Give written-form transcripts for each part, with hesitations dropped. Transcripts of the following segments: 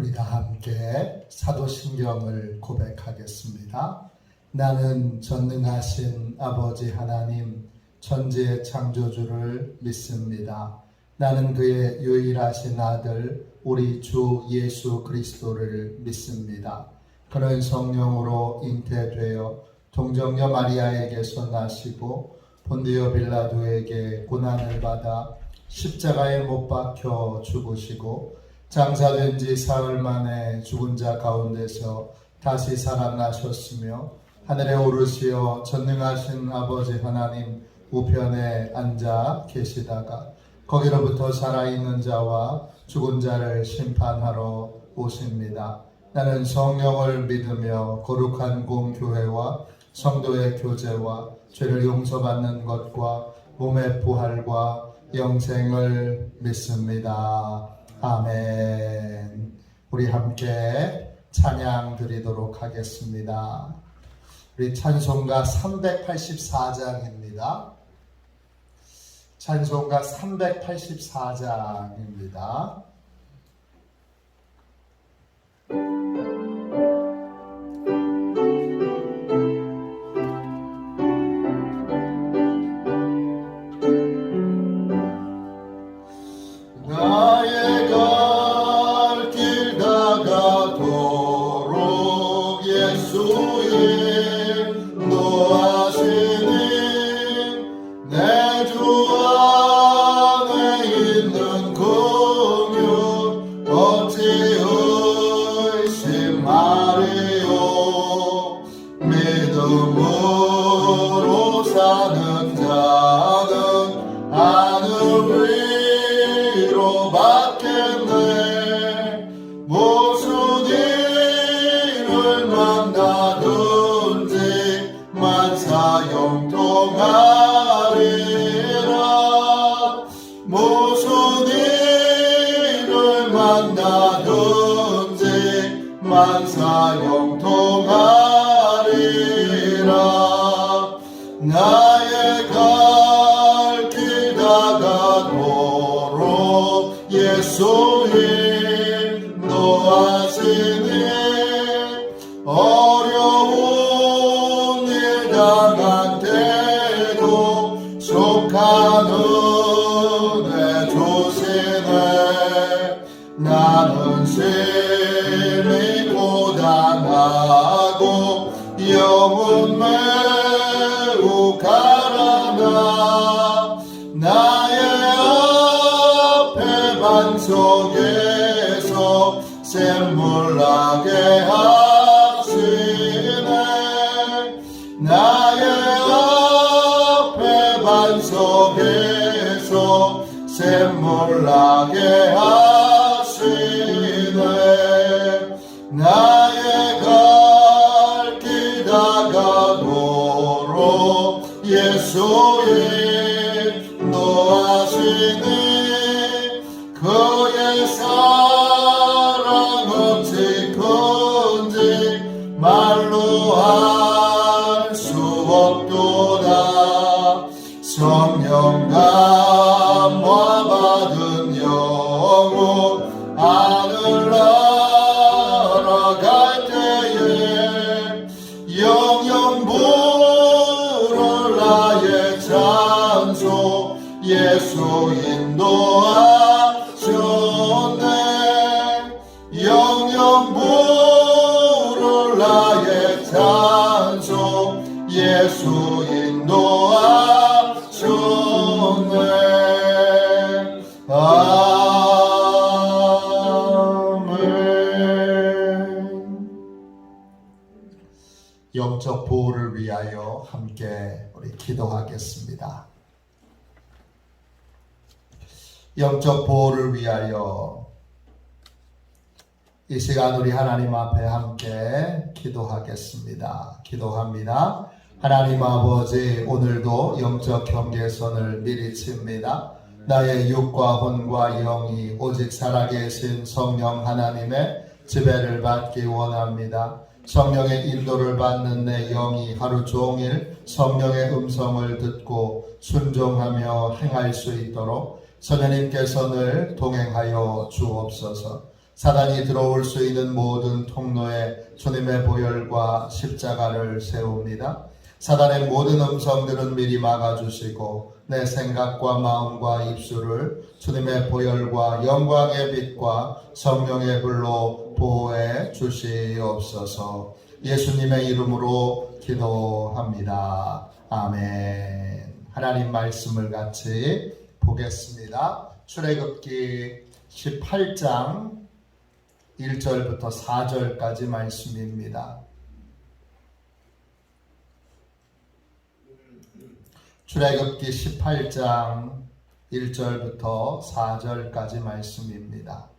우리 다 함께 사도신경을 고백하겠습니다. 나는 전능하신 아버지 하나님 천지의 창조주를 믿습니다. 나는 그의 유일하신 아들 우리 주 예수 그리스도를 믿습니다. 그는 성령으로 잉태되어 동정녀 마리아에게서 나시고 본디오 빌라도에게 고난을 받아 십자가에 못 박혀 죽으시고 장사된 지 사흘 만에 죽은 자 가운데서 다시 살아나셨으며 하늘에 오르시어 전능하신 아버지 하나님 우편에 앉아 계시다가 거기로부터 살아있는 자와 죽은 자를 심판하러 오십니다. 나는 성령을 믿으며 거룩한 공교회와 성도의 교제와 죄를 용서받는 것과 몸의 부활과 영생을 믿습니다. 아멘. 우리 함께 찬양 드리도록 하겠습니다. 우리 찬송가 384장입니다. 찬송가 384장입니다. 나의 갈 길 다가도록 예수 인도하시니 내 주 안에 있는 긍휼 어찌 의심하리요. 믿음으로 사는 자는 하늘 위로 받겠네. 무슨 일을 만나든지 만사형통하리라. 무슨 일을 만나든지 만사형통하리라. 나의 갈 길 다가도록 예수 인도하시니 어려운 일 당한 때도 족한 은혜 주시네. 나는 심히 고단하고 영은 매우 가라나 나의 앞에 반석에서 샘물 나게 하시네. 나의 앞에 반석에서 샘물 나게 하시네. 나의 갈 길 다가도록 예수 인도하시니 그의 사랑 어찌 큰지 말로 할 수 없도다. 성령 감화 받은 영혼 하늘 날아갈 때에 영영 부를 나의 찬송 예수 인도하셨네. 영영 부를 나의 찬송 예수 인도하셨네. 아멘. 영적 보호를 위하여 함께 우리 기도하겠습니다. 영적 보호를 위하여 이 시간 우리 하나님 앞에 함께 기도하겠습니다. 기도합니다. 하나님 아버지, 오늘도 영적 경계선을 미리 칩니다. 나의 육과魂과 영이 오직 살아계신 성령 하나님의 지배를 받기 원합니다. 성령의 인도를 받는 내 영이 하루 종일 성령의 음성을 듣고 순종하며 행할 수 있도록 성령님께서 늘 동행하여 주옵소서. 사단이 들어올 수 있는 모든 통로에 주님의 보혈과 십자가를 세웁니다. 사단의 모든 음성들은 미리 막아주시고 내 생각과 마음과 입술을 주님의 보혈과 영광의 빛과 성령의 불로 보호해 주시옵소서. 예수님의 이름으로 기도합니다. 아멘. 하나님 말씀을 같이 보겠습니다. 출애굽기 18장 1절부터 4절까지 말씀입니다. 출애굽기 18장 1절부터 4절까지 말씀입니다.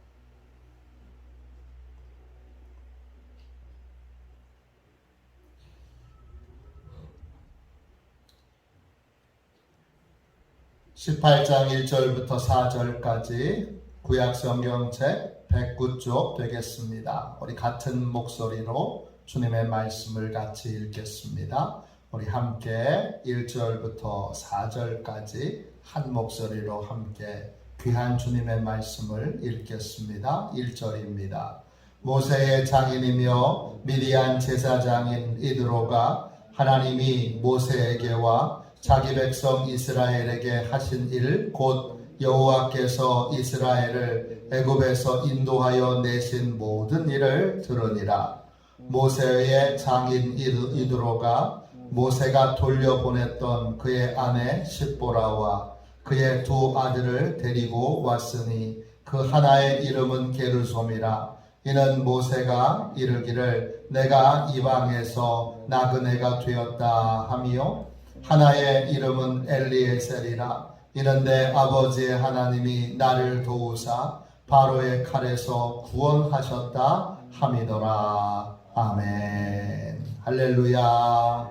(18장 1절부터 4절까지) 구약성경책 109쪽 되겠습니다. 우리 같은 목소리로 주님의 말씀을 같이 읽겠습니다. 우리 함께 1절부터 4절까지 한 목소리로 함께 귀한 주님의 말씀을 읽겠습니다. 1절입니다. 모세의 장인이며 미디안 제사장인 이드로가 하나님이 모세에게와 자기 백성 이스라엘에게 하신 일 곧 여호와께서 이스라엘을 애굽에서 인도하여 내신 모든 일을 들으니라. 모세의 장인 이드로가 모세가 돌려보냈던 그의 아내 십보라와 그의 두 아들을 데리고 왔으니 그 하나의 이름은 게르솜이라. 이는 모세가 이르기를 내가 이방에서 나그네가 되었다 하며 하나의 이름은 엘리에셀이라. 이는 내 아버지의 하나님이 나를 도우사 바로의 칼에서 구원하셨다 함이더라. 아멘. 할렐루야.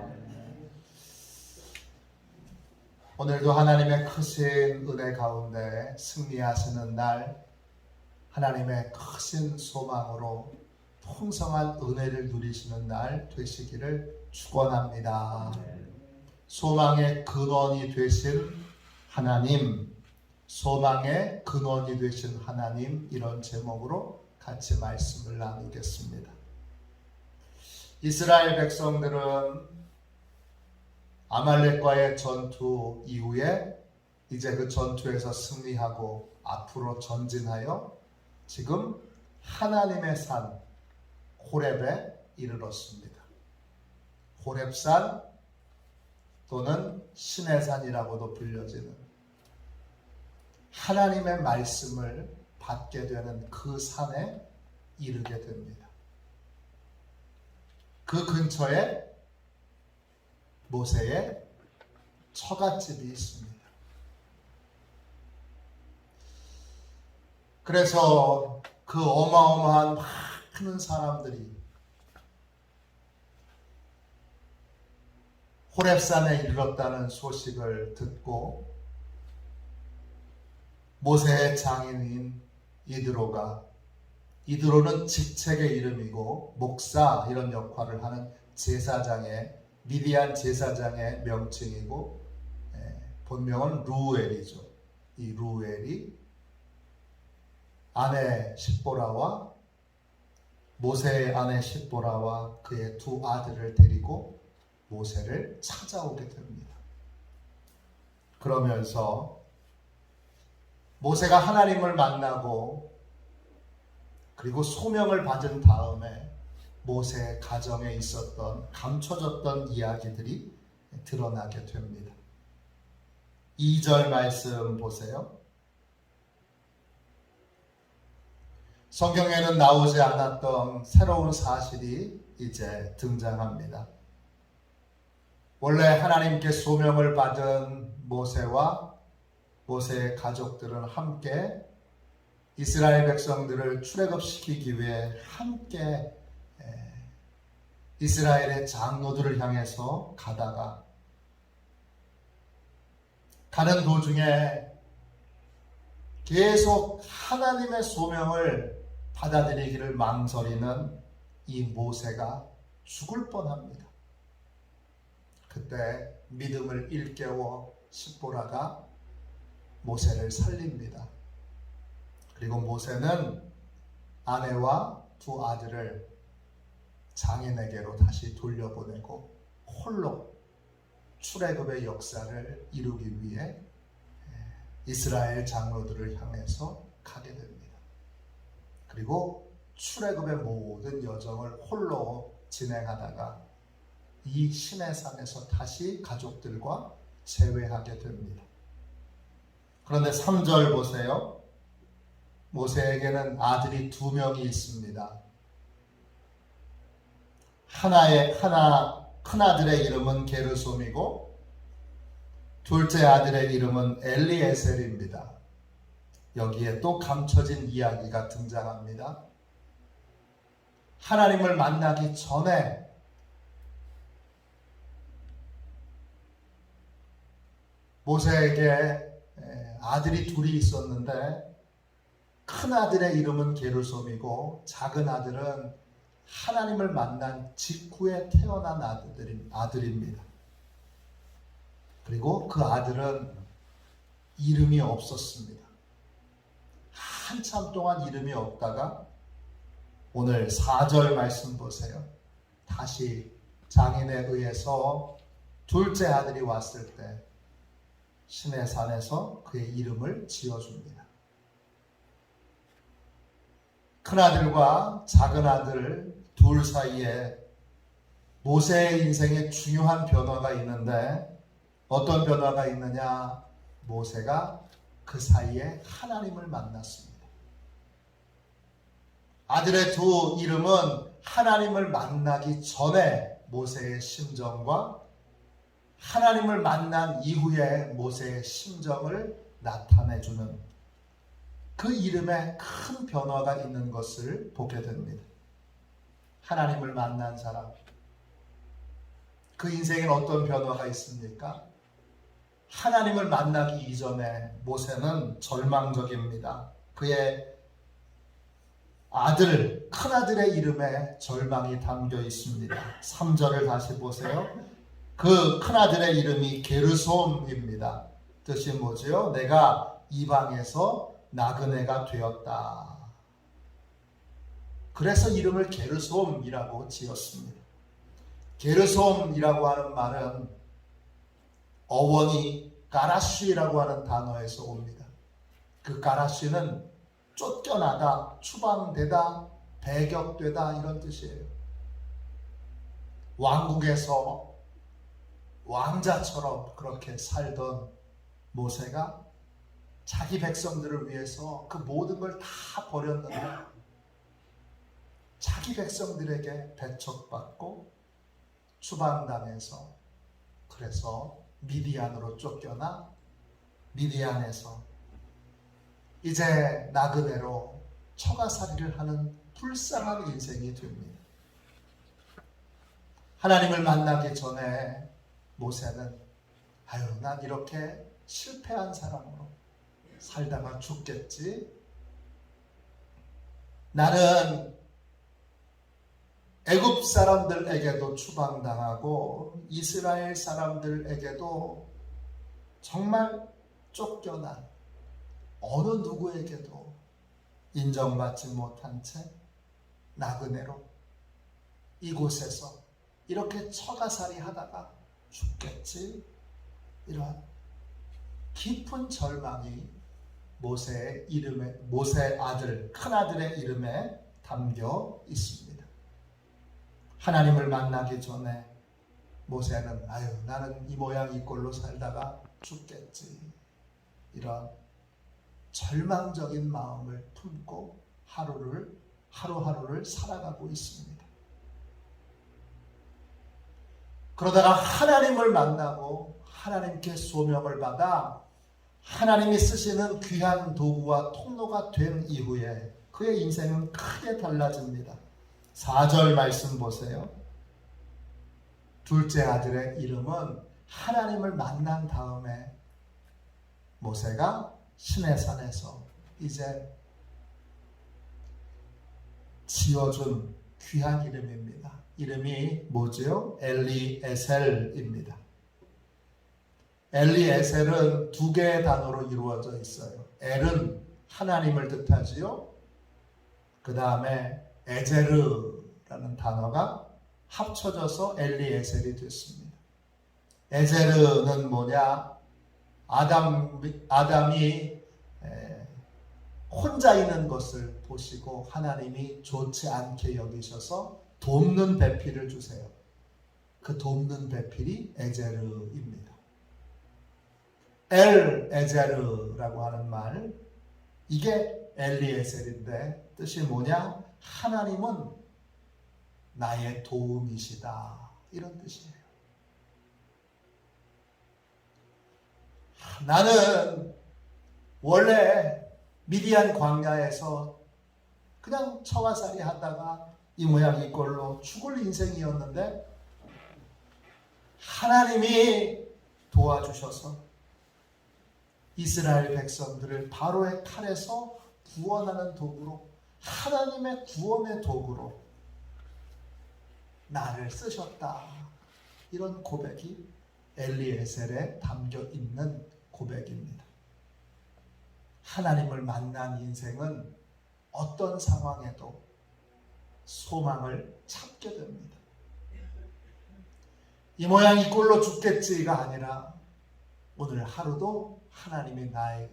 오늘도 하나님의 크신 은혜 가운데 승리하시는 날, 하나님의 크신 소망으로 풍성한 은혜를 누리시는 날 되시기를 축원합니다. 소망의 근원이 되신 하나님, 소망의 근원이 되신 하나님, 이런 제목으로 같이 말씀을 나누겠습니다. 이스라엘 백성들은 아말렉과의 전투 이후에 이제 그 전투에서 승리하고 앞으로 전진하여 지금 하나님의 산 호렙에 이르렀습니다. 호렙산 또는 신의 산이라고도 불려지는 하나님의 말씀을 받게 되는 그 산에 이르게 됩니다. 그 근처에 모세의 처갓집이 있습니다. 그래서 그 어마어마한 많은 사람들이 호렙산에 이르렀다는 소식을 듣고 모세의 장인인 이드로는 직책의 이름이고 목사 이런 역할을 하는 제사장의 미디안 제사장의 명칭이고 본명은 루엘이죠. 이 루엘이 아내 십보라와 모세의 아내 십보라와 그의 두 아들을 데리고 모세를 찾아오게 됩니다. 그러면서 모세가 하나님을 만나고 그리고 소명을 받은 다음에 모세의 가정에 있었던 감춰졌던 이야기들이 드러나게 됩니다. 2절 말씀 보세요. 성경에는 나오지 않았던 새로운 사실이 이제 등장합니다. 원래 하나님께 소명을 받은 모세와 모세의 가족들은 함께 이스라엘 백성들을 출애굽시키기 위해 함께 이스라엘의 장로들을 향해서 가다가 가는 도중에 계속 하나님의 소명을 받아들이기를 망설이는 이 모세가 죽을 뻔합니다. 그때 믿음을 일깨워 십보라가 모세를 살립니다. 그리고 모세는 아내와 두 아들을 장인에게로 다시 돌려보내고 홀로 출애굽의 역사를 이루기 위해 이스라엘 장로들을 향해서 가게 됩니다. 그리고 출애굽의 모든 여정을 홀로 진행하다가 이 시내산에서 다시 가족들과 재회하게 됩니다. 그런데 3절 보세요. 모세에게는 아들이 2명이 있습니다. 큰아들의 이름은 게르솜이고 둘째 아들의 이름은 엘리에셀입니다. 여기에 또 감춰진 이야기가 등장합니다. 하나님을 만나기 전에 모세에게 아들이 둘이 있었는데 큰 아들의 이름은 게르솜이고 작은 아들은 하나님을 만난 직후에 태어난 아들입니다. 그리고 그 아들은 이름이 없었습니다. 한참 동안 이름이 없다가 오늘 4절 말씀 보세요. 다시 장인에 의해서 둘째 아들이 왔을 때 시내산에서 그의 이름을 지어줍니다. 큰아들과 작은 아들 둘 사이에 모세의 인생에 중요한 변화가 있는데 어떤 변화가 있느냐? 모세가 그 사이에 하나님을 만났습니다. 아들의 두 이름은 하나님을 만나기 전에 모세의 심정과 하나님을 만난 이후에 모세의 심정을 나타내주는 그 이름에 큰 변화가 있는 것을 보게 됩니다. 하나님을 만난 사람, 그 인생엔 어떤 변화가 있습니까? 하나님을 만나기 이전에 모세는 절망적입니다. 그의 큰아들의 이름에 절망이 담겨 있습니다. 3절을 다시 보세요. 그 큰아들의 이름이 게르솜입니다. 뜻이 뭐지요? 내가 이방에서 나그네가 되었다. 그래서 이름을 게르솜이라고 지었습니다. 게르솜이라고 하는 말은 어원이 가라쉬라고 하는 단어에서 옵니다. 그 가라쉬는 쫓겨나다, 추방되다, 배격되다 이런 뜻이에요. 왕국에서 왕자처럼 그렇게 살던 모세가 자기 백성들을 위해서 그 모든 걸 다 버렸는데 자기 백성들에게 배척받고 추방당해서 그래서 미디안으로 쫓겨나 미디안에서 이제 나그네로 처가살이를 하는 불쌍한 인생이 됩니다. 하나님을 만나기 전에 모세는 난 이렇게 실패한 사람으로 살다가 죽겠지. 나는 애굽 사람들에게도 추방당하고 이스라엘 사람들에게도 정말 쫓겨난 어느 누구에게도 인정받지 못한 채 나그네로 이곳에서 이렇게 처가살이 하다가 죽겠지. 이런 깊은 절망이 모세 아들, 큰아들의 이름에 담겨 있습니다. 하나님을 만나기 전에 모세는 나는 이 모양 이 꼴로 살다가 죽겠지. 이런 절망적인 마음을 품고 하루하루를 살아가고 있습니다. 그러다가 하나님을 만나고 하나님께 소명을 받아 하나님이 쓰시는 귀한 도구와 통로가 된 이후에 그의 인생은 크게 달라집니다. 4절 말씀 보세요. 둘째 아들의 이름은 하나님을 만난 다음에 모세가 시내산에서 이제 지어준 귀한 이름입니다. 이름이 뭐죠? 엘리에셀입니다. 엘리에셀은 두 개의 단어로 이루어져 있어요. 엘은 하나님을 뜻하지요. 그 다음에 에제르라는 단어가 합쳐져서 엘리에셀이 됐습니다. 에제르는 뭐냐? 아담이 혼자 있는 것을 보시고 하나님이 좋지 않게 여기셔서 돕는 배필을 주세요. 그 돕는 배필이 에제르입니다. 엘 에제르라고 하는 말, 이게 엘리에셀인데 뜻이 뭐냐? 하나님은 나의 도움이시다, 이런 뜻이에요. 나는 원래 미디안 광야에서 그냥 처가살이 하다가 이 모양 이 꼴로 죽을 인생이었는데 하나님이 도와주셔서 이스라엘 백성들을 바로의 칼에서 구원하는 도구로, 하나님의 구원의 도구로 나를 쓰셨다, 이런 고백이 엘리에셀에 담겨 있는 고백입니다. 하나님을 만난 인생은 어떤 상황에도 소망을 찾게 됩니다. 이 모양 이 꼴로 죽겠지가 아니라 오늘 하루도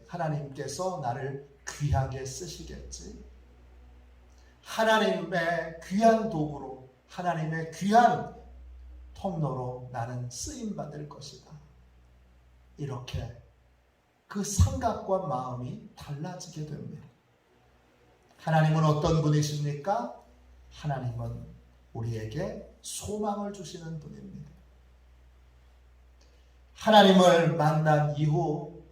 하나님께서 나를 귀하게 쓰시겠지, 하나님의 귀한 도구로, 하나님의 귀한 통로로 나는 쓰임받을 것이다, 이렇게 그 생각과 마음이 달라지게 됩니다. 하나님은 어떤 분이십니까? 하나님은 우리에게 소망을 주시는 분입니다. 하나님을 만난 이후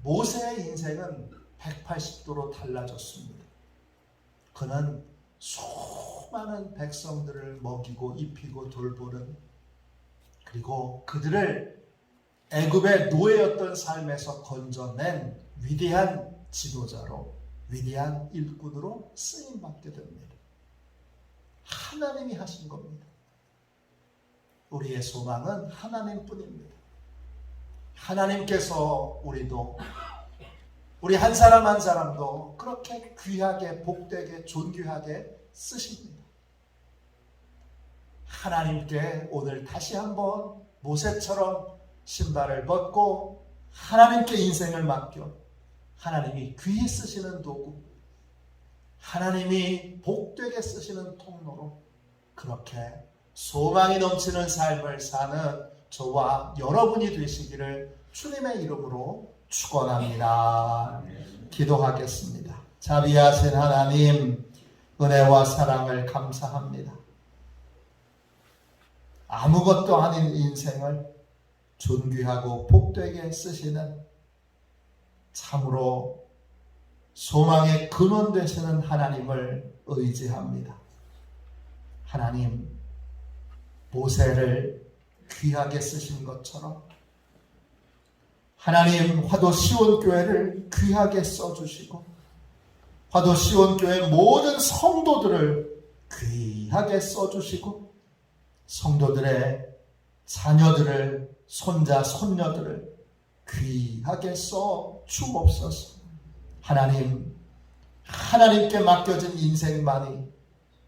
모세의 인생은 180도로 달라졌습니다. 그는 수많은 백성들을 먹이고 입히고 돌보는, 그리고 그들을 애굽의 노예였던 삶에서 건져낸 위대한 지도자로, 위대한 일꾼으로 쓰임받게 됩니다. 하나님이 하신 겁니다. 우리의 소망은 하나님뿐입니다. 하나님께서 우리 한 사람 한 사람도 그렇게 귀하게, 복되게, 존귀하게 쓰십니다. 하나님께 오늘 다시 한번 모세처럼 신발을 벗고 하나님께 인생을 맡겨 하나님이 귀히 쓰시는 도구, 하나님이 복되게 쓰시는 통로로 그렇게 소망이 넘치는 삶을 사는 저와 여러분이 되시기를 주님의 이름으로 축원합니다. 기도하겠습니다. 자비하신 하나님, 은혜와 사랑을 감사합니다. 아무것도 아닌 인생을 존귀하고 복되게 쓰시는, 참으로 소망의 근원 되시는 하나님을 의지합니다. 하나님, 모세를 귀하게 쓰신 것처럼 하나님, 화도 시온교회를 귀하게 써주시고 화도 시온교회 모든 성도들을 귀하게 써주시고 성도들의 자녀들을, 손자, 손녀들을 귀하게 써 주옵소서. 하나님, 하나님께 맡겨진 인생만이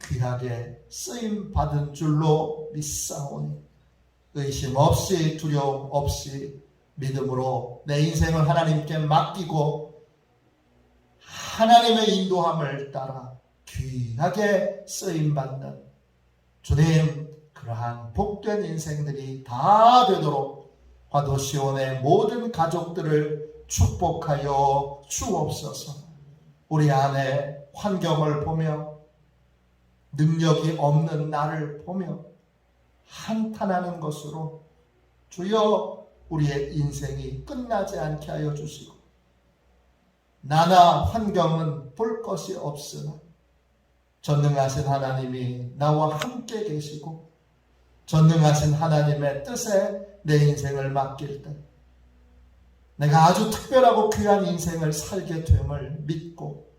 귀하게 쓰임 받은 줄로 믿사오니 의심 없이, 두려움 없이 믿음으로 내 인생을 하나님께 맡기고 하나님의 인도함을 따라 귀하게 쓰임 받는 주님, 그러한 복된 인생들이 다 되도록 화도 시온의 모든 가족들을 축복하여 주옵소서. 우리 안에 환경을 보며 능력이 없는 나를 보며 한탄하는 것으로 주여 우리의 인생이 끝나지 않게 하여 주시고, 나나 환경은 볼 것이 없으나 전능하신 하나님이 나와 함께 계시고 전능하신 하나님의 뜻에 내 인생을 맡길 때 내가 아주 특별하고 귀한 인생을 살게 됨을 믿고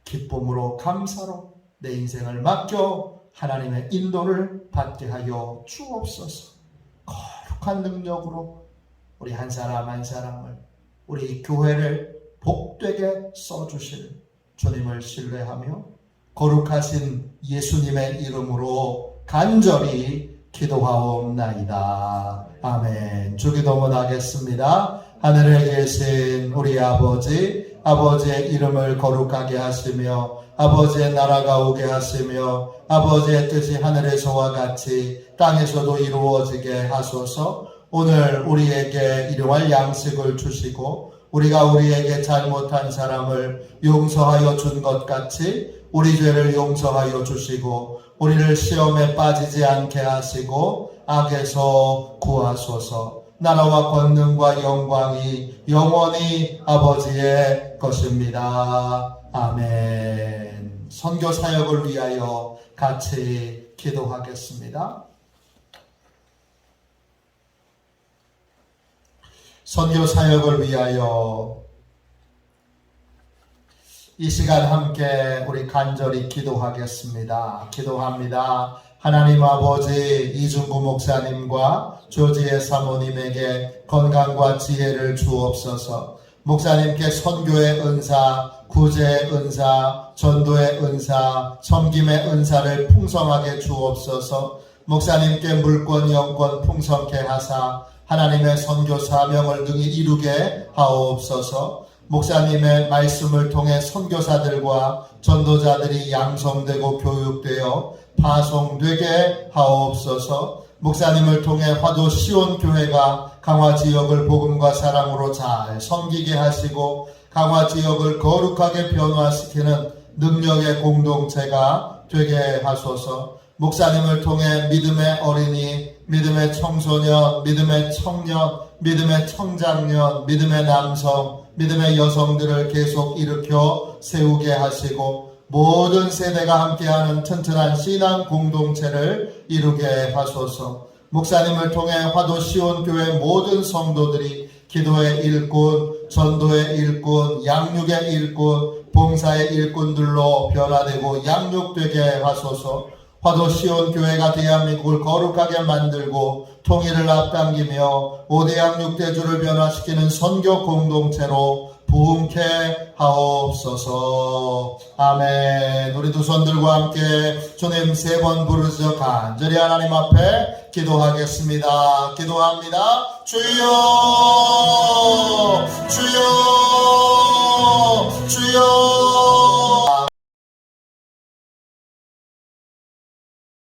기쁨으로, 감사로 내 인생을 맡겨 하나님의 인도를 받게 하여 주옵소서. 거룩한 능력으로 우리 한 사람 한 사람을, 우리 교회를 복되게 써주실 주님을 신뢰하며 거룩하신 예수님의 이름으로 간절히 기도하옵나이다. 아멘. 주기도문 하겠습니다. 하늘에 계신 우리 아버지, 아버지의 이름을 거룩하게 하시며 아버지의 나라가 오게 하시며 아버지의 뜻이 하늘에서와 같이 땅에서도 이루어지게 하소서. 오늘 우리에게 일용할 양식을 주시고 우리가 우리에게 잘못한 사람을 용서하여 준 것 같이 우리 죄를 용서하여 주시고 우리를 시험에 빠지지 않게 하시고 악에서 구하소서. 나라와 권능과 영광이 영원히 아버지의 것입니다. 아멘. 선교 사역을 위하여 같이 기도하겠습니다. 선교 사역을 위하여 이 시간 함께 우리 간절히 기도하겠습니다. 기도합니다. 하나님 아버지, 이중구 목사님과 조지혜 사모님에게 건강과 지혜를 주옵소서. 목사님께 선교의 은사, 구제의 은사, 전도의 은사, 섬김의 은사를 풍성하게 주옵소서. 목사님께 물권 영권 풍성케 하사 하나님의 선교 사명을 능히 이루게 하옵소서. 목사님의 말씀을 통해 선교사들과 전도자들이 양성되고 교육되어 파송되게 하옵소서. 목사님을 통해 화도 시온 교회가 강화 지역을 복음과 사랑으로 잘 섬기게 하시고 강화 지역을 거룩하게 변화시키는 능력의 공동체가 되게 하소서. 목사님을 통해 믿음의 어린이, 믿음의 청소년, 믿음의 청년, 믿음의 청장년, 믿음의 남성, 믿음의 여성들을 계속 일으켜 세우게 하시고 모든 세대가 함께하는 튼튼한 신앙 공동체를 이루게 하소서. 목사님을 통해 화도 시온교회 모든 성도들이 기도의 일꾼, 전도의 일꾼, 양육의 일꾼, 봉사의 일꾼들로 변화되고 양육되게 하소서. 화도 시온교회가 대한민국을 거룩하게 만들고 통일을 앞당기며 5대 양육대주를 변화시키는 선교 공동체로 부흥케 하옵소서. 아멘. 우리 두 손들과 함께 주님 3번 부르짖어 간절히 하나님 앞에 기도하겠습니다. 기도합니다. 주여, 주여, 주여.